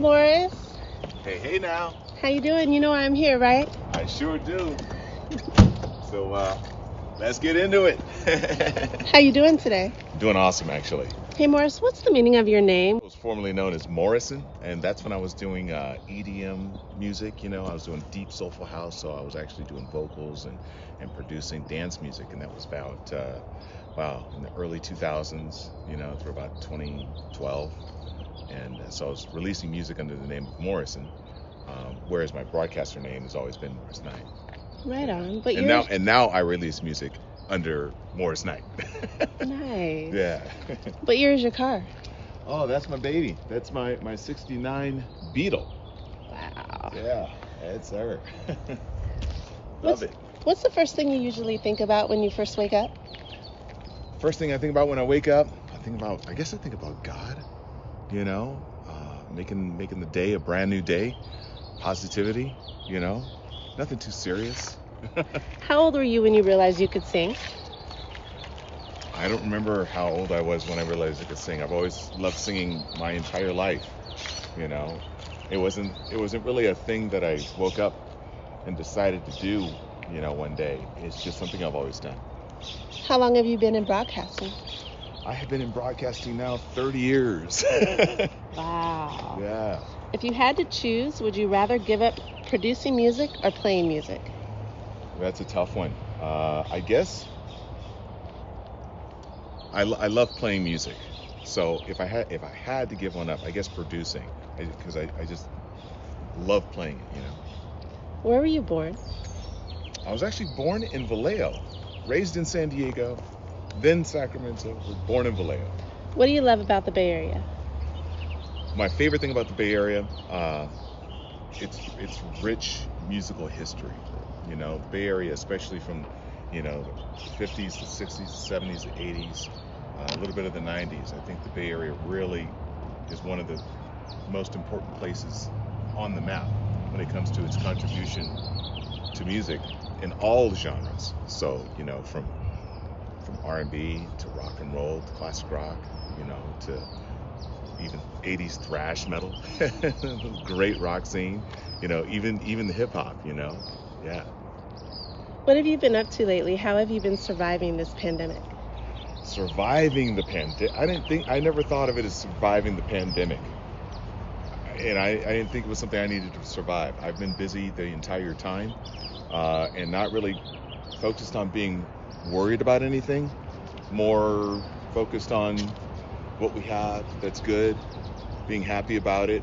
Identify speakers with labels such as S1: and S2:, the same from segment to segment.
S1: Morris.
S2: Hey now.
S1: How you doing? You know I'm here, right?
S2: I sure do. So, let's get into it.
S1: How you doing today?
S2: Doing awesome, actually.
S1: Hey, Morris, what's the meaning of your name?
S2: I was formerly known as Morrison, and that's when I was doing EDM music. I was doing deep soulful house, so I was actually doing vocals and producing dance music, and that was about, in the early 2000s, through about 2012. And so I was releasing music under the name of Morrison, whereas my broadcaster name has always been Morris Knight.
S1: Right on. But
S2: now I release music under Morris Knight.
S1: Nice.
S2: Yeah.
S1: What year is your car?
S2: Oh, that's my baby. That's my 69 Beetle.
S1: Wow.
S2: Yeah, it's her. Love it.
S1: What's the first thing you usually think about when you first wake up?
S2: First thing I think about when I wake up, I think about God. Making the day a brand new day. Positivity. Nothing too serious.
S1: How old were you when you realized you could sing?
S2: I don't remember how old I was when I realized I could sing. I've always loved singing my entire life. It wasn't really a thing that I woke up and decided to do, one day. It's just something I've always done.
S1: How long have you been in broadcasting?
S2: I have been in broadcasting now 30 years.
S1: Wow.
S2: Yeah.
S1: If you had to choose, would you rather give up producing music or playing music?
S2: That's a tough one. I guess I love playing music. So if I had to give one up, I guess producing, because I just love playing it.
S1: Where were you born?
S2: I was actually born in Vallejo, raised in San Diego, then Sacramento, but born in Vallejo.
S1: What do you love about the Bay Area?
S2: My favorite thing about the Bay Area, it's rich musical history. The Bay Area, especially from, the 50s, the 60s, the 70s, the 80s, a little bit of the 90s. I think the Bay Area really is one of the most important places on the map when it comes to its contribution to music in all genres. So, from R&B to rock and roll to classic rock, to even 80s thrash metal, great rock scene, even the hip hop, yeah.
S1: What have you been up to lately? How have you been surviving this pandemic?
S2: Surviving the pandemic. I never thought of it as surviving the pandemic. And I didn't think it was something I needed to survive. I've been busy the entire time, and not really focused on being worried about anything, more focused on what we have that's good, being happy about it.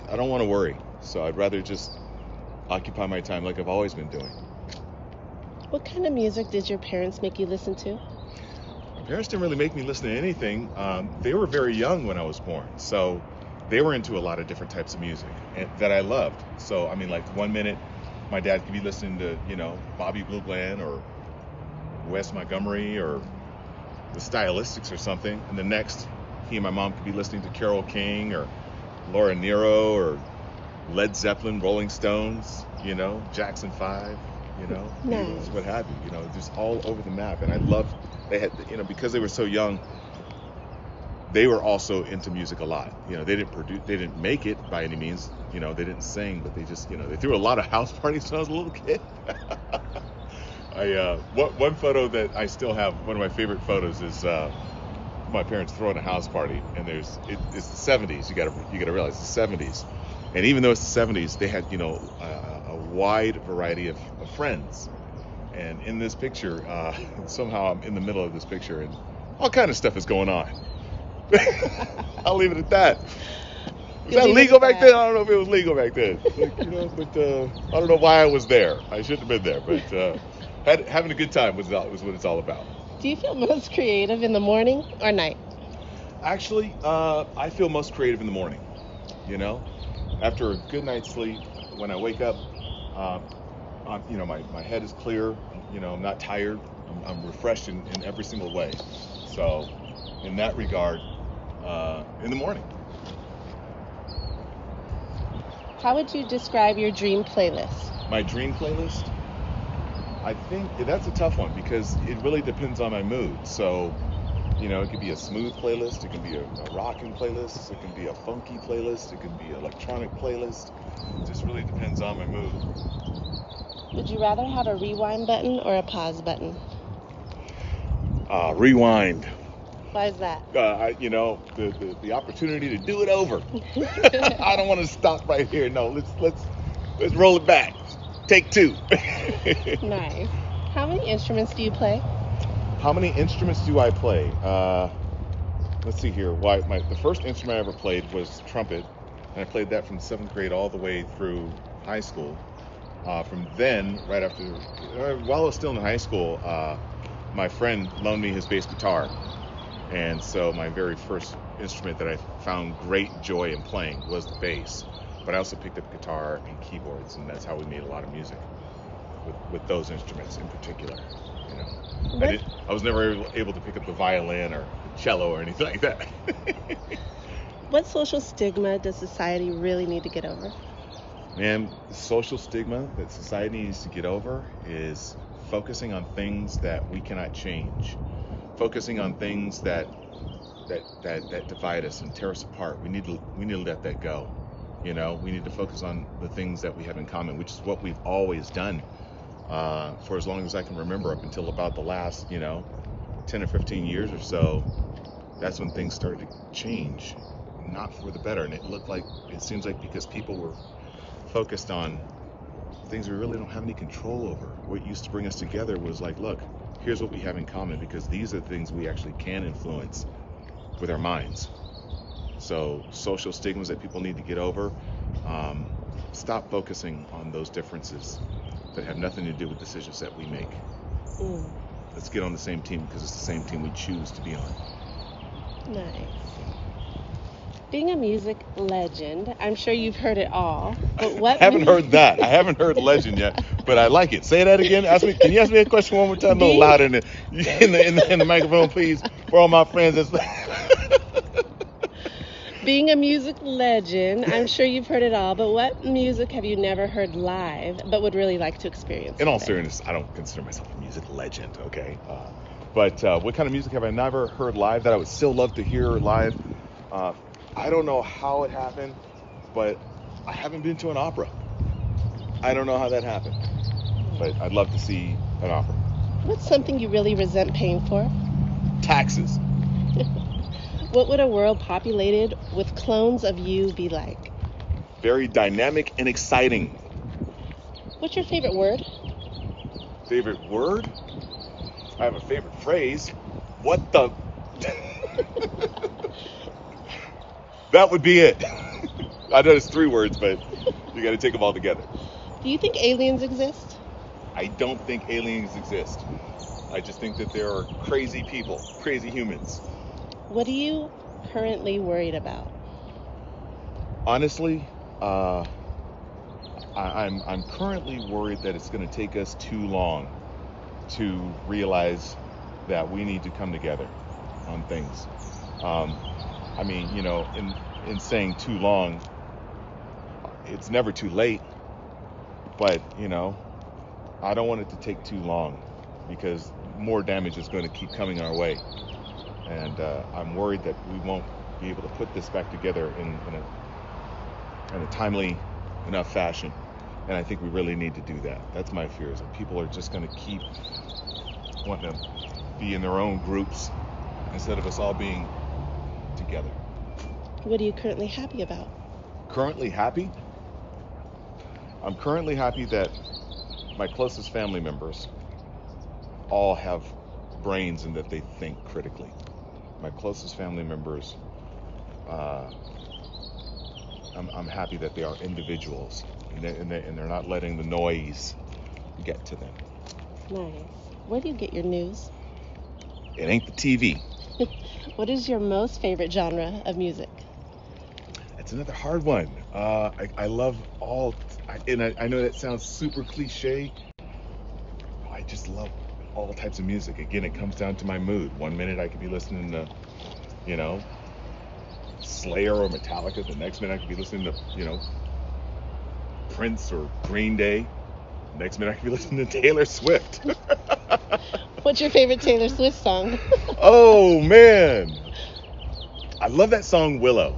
S2: I don't want to worry, so I'd rather just occupy my time like I've always been doing.
S1: What kind of music did your parents make you listen to?
S2: My parents didn't really make me listen to anything. They were very young when I was born, so they were into a lot of different types of music that I loved. So, like 1 minute, my dad could be listening to, Bobby Blue Bland or Wes Montgomery or the Stylistics or something, and the next, he and my mom could be listening to Carole King or Laura Nyro or Led Zeppelin, Rolling Stones, Jackson 5,
S1: Nice.
S2: Beatles, what have you, just all over the map. And I loved, they had, because they were so young, they were also into music a lot. They didn't make it by any means, they didn't sing, but they just, they threw a lot of house parties when I was a little kid. One photo that I still have, one of my favorite photos is my parents throwing a house party, and it's the 70s. You gotta realize the 70s, and even though it's the 70s, they had a wide variety of friends. And in this picture, somehow I'm in the middle of this picture, and all kind of stuff is going on. I'll leave it at that. Was that legal back then? I don't know if it was legal back then. But I don't know why I was there. I shouldn't have been there, but having a good time was what it's all about.
S1: Do you feel most creative in the morning or night?
S2: Actually, I feel most creative in the morning. After a good night's sleep, when I wake up, my head is clear. I'm not tired. I'm refreshed in every single way. So, in that regard, in the morning.
S1: How would you describe your dream playlist?
S2: My dream playlist? I think that's a tough one because it really depends on my mood. So It could be a smooth playlist, it can be a rocking playlist, it can be a funky playlist, it can be an electronic playlist. It just really depends on my mood.
S1: Would you rather have a rewind button or a pause button?
S2: Rewind.
S1: Why is that?
S2: The opportunity to do it over. I don't want to stop right here. No, let's roll it back. Take two.
S1: Nice. How many instruments do you play?
S2: How many instruments do I play? Let's see here. The first instrument I ever played was trumpet, and I played that from 7th grade all the way through high school. From then, right after, while I was still in high school, my friend loaned me his bass guitar, and so my very first instrument that I found great joy in playing was the bass. But I also picked up guitar and keyboards, and that's how we made a lot of music with those instruments in particular. I was never able to pick up the violin or the cello or anything like that.
S1: What social stigma does society really need to get over?
S2: Man, the social stigma that society needs to get over is focusing on things that we cannot change, focusing on things that divide us and tear us apart. We need to let that go. We need to focus on the things that we have in common, which is what we've always done for as long as I can remember, up until about the last 10 or 15 years or so. That's when things started to change, not for the better. And it seems like because people were focused on things we really don't have any control over. What used to bring us together was like, look, here's what we have in common, because these are the things we actually can influence with our minds. So social stigmas that people need to get over. Stop focusing on those differences that have nothing to do with decisions that we make. Let's get on the same team, because it's the same team we choose to be on.
S1: Nice. Being a music legend, I'm sure you've heard it all, but what...
S2: I haven't heard that. I haven't heard legend yet, but I like it. Say that again. Can you ask me a question one more time? A little louder in the microphone, please, for all my friends.
S1: Being a music legend, I'm sure you've heard it all, but what music have you never heard live but would really like to experience?
S2: In all seriousness, I don't consider myself a music legend, okay? But what kind of music have I never heard live that I would still love to hear live? I don't know how it happened, but I haven't been to an opera. I don't know how that happened, but I'd love to see an opera.
S1: What's something you really resent paying for?
S2: Taxes.
S1: What would a world populated with clones of you be like?
S2: Very dynamic and exciting.
S1: What's your favorite word?
S2: Favorite word? I have a favorite phrase. What the... That would be it. I know it's 3 words, but you got to take them all together.
S1: Do you think aliens exist?
S2: I don't think aliens exist. I just think that there are crazy people, crazy humans.
S1: What are you currently worried about?
S2: Honestly, I'm currently worried that it's going to take us too long to realize that we need to come together on things. In saying too long, it's never too late, but I don't want it to take too long, because more damage is going to keep coming our way, and I'm worried that we won't be able to put this back together in a timely enough fashion, and I think we really need to do that. That's my fear, is that people are just going to keep wanting to be in their own groups instead of us all being together.
S1: What are you currently happy about?
S2: Currently happy? I'm currently happy that my closest family members all have brains and that they think critically. My closest family members, I'm happy that they are individuals, and they're not letting the noise get to them.
S1: Nice. Where do you get your news?
S2: It ain't the TV.
S1: What is your most favorite genre of music?
S2: It's another hard one. I love all, and I know that sounds super cliche. I just love all types of music. Again, it comes down to my mood. One minute I could be listening to, Slayer or Metallica. The next minute I could be listening to, Prince or Green Day. Next minute I could be listening to Taylor Swift.
S1: What's your favorite Taylor Swift song?
S2: Oh man, I love that song Willow.